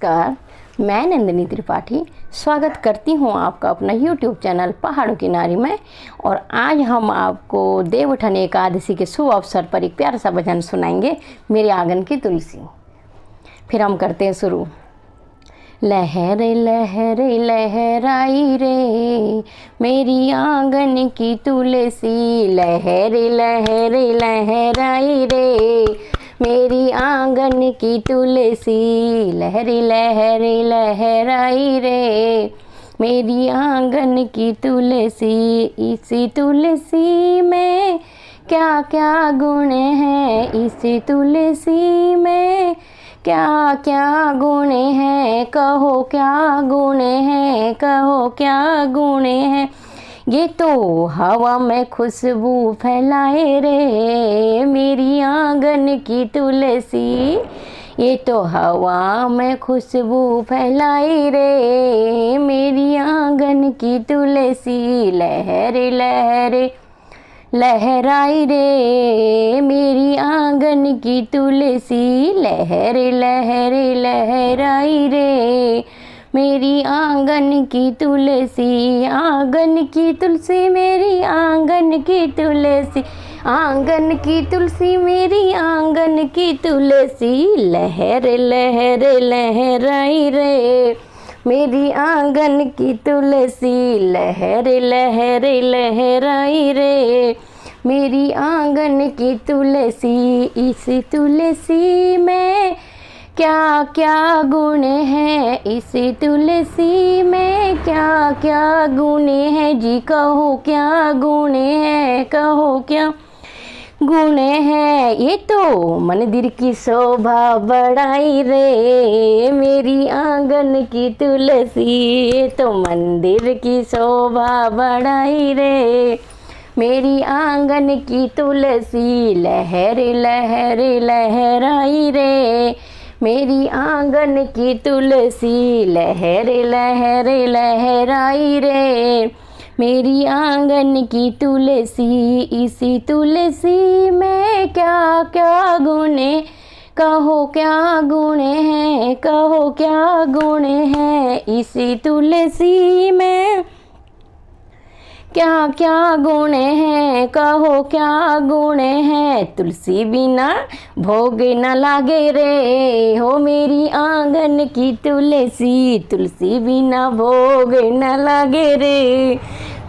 नमस्कार, मैं नंदिनी त्रिपाठी स्वागत करती हूँ आपका अपना YouTube चैनल पहाड़ों की नारी में। और आज हम आपको देवउठन एकादशी के शुभ अवसर पर एक प्यारा सा भजन सुनाएंगे, मेरे आंगन की तुलसी। फिर हम करते हैं शुरू। लहरे लहरे लहराई रे मेरी आंगन की तुलसी, लहरे लहरे लहराई रे मेरी आंगन की तुलसी, लहरी लहरी लहराई रे मेरी आंगन की तुलसी। इसी तुलसी में क्या क्या गुण हैं, इसी तुलसी में क्या क्या गुण हैं, कहो क्या गुण हैं, कहो क्या गुण हैं। ये तो हवा में खुशबू फैलाए रे मेरी आंगन की तुलसी, ये तो हवा में खुशबू फैलाई रे मेरी आंगन की तुलसी, लहरे लहरे लहराई रे मेरी आंगन की तुलसी, लहरे लहरे लहराई रे मेरी आंगन की तुलसी। आंगन की तुलसी मेरी आंगन की तुलसी, आंगन की तुलसी मेरी आंगन की तुलसी, लहरे लहरे लहराई रे मेरी आंगन की तुलसी, लहरे लहरे लहराई रे मेरी आंगन की तुलसी। इस तुलसी में क्या क्या गुण हैं, इस तुलसी में क्या क्या गुण हैं जी, कहो क्या गुण हैं, कहो क्या गुण है। ये तो मंदिर की शोभा बढ़ाई रे मेरी आंगन की तुलसी, ये तो मंदिर की शोभा बढ़ाई रे मेरी आंगन की तुलसी, लहरे लहरे लहराई रे मेरी आंगन की तुलसी, लहरे लहरे लहराई रे मेरी आंगन की तुलसी। इसी तुलसी में क्या क्या गुण, कहो क्या गुण हैं, कहो क्या गुण हैं। इसी तुलसी में क्या क्या गुण हैं, कहो क्या गुण हैं। तुलसी बिना भोग न लागे रे हो मेरी आंगन की तुलसी, तुलसी बिना भोग न लागे रे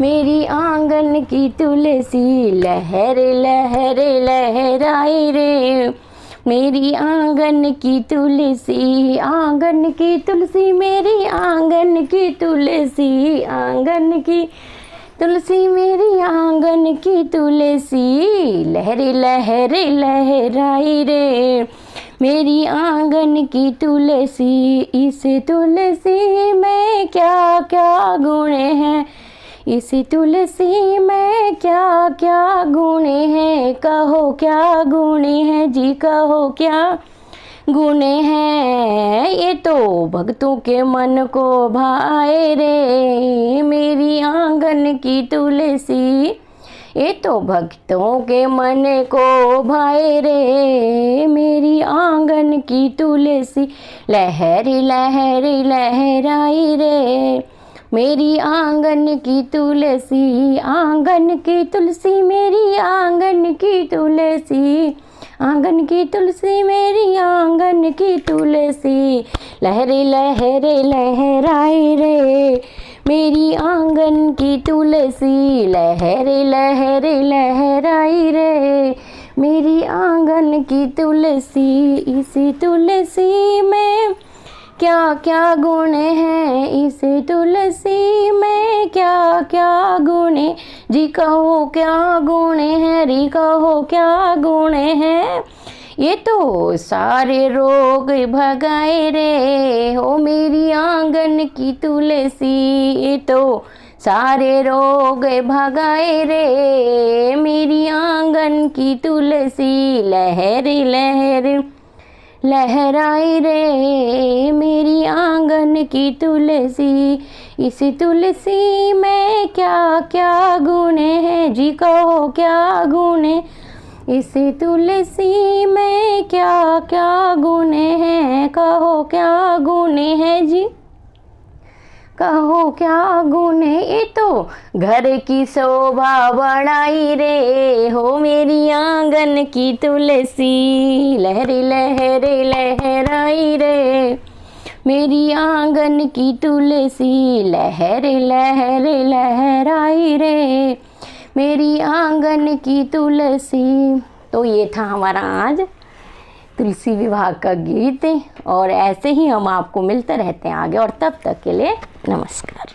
मेरी आंगन की तुलसी, लहरे लहरे लहराई रे मेरी आंगन की तुलसी। आंगन की तुलसी मेरी आंगन की तुलसी, आंगन की तुलसी मेरी आंगन की तुलसी, लहरे लहरे लहराई रे मेरी आंगन की तुलसी। इस तुलसी में क्या क्या गुण हैं, इस तुलसी में क्या क्या गुण हैं, कहो क्या गुण हैं जी, कहो क्या गुण हैं। ये तो भक्तों के मन को भाए रे मेरी आंगन की तुलसी, ये तो भक्तों के मन को भाए रे मेरी आंगन की तुलसी, लहरी लहरी लहराई रे मेरी आंगन की तुलसी। आंगन की तुलसी मेरी आंगन की तुलसी, आंगन की तुलसी मेरी आंगन की तुलसी, लहरे लहरे लहराई रे मेरी आंगन की तुलसी, लहरे लहरे लहराई रे मेरी आंगन की तुलसी। इसी तुलसी में क्या क्या गुण हैं, इस तुलसी में क्या क्या गुण जी, कहो क्या गुण हैं री, कहो क्या गुण हैं। ये तो सारे रोग भगाए रे हो मेरी आंगन की तुलसी, ये तो सारे रोग भगाए रे मेरी आंगन की तुलसी, लहरे लहरे लहराई रे मेरी आंगन की तुलसी। इस तुलसी में क्या क्या गुण हैं जी, कहो क्या गुण, इस तुलसी में में क्या क्या गुने हैं, कहो क्या गुने हैं जी, कहो क्या गुने। ये तो घर की शोभा बढ़ाई रे, हो मेरी आंगन की तुलसी, लहरे लहरे लहराई रे, मेरी आंगन की तुलसी, लहरे लहरे लहराई रे, मेरी आंगन की तुलसी। तो ये था हमारा आज तुलसी विवाह का गीत, और ऐसे ही हम आपको मिलते रहते हैं आगे, और तब तक के लिए नमस्कार।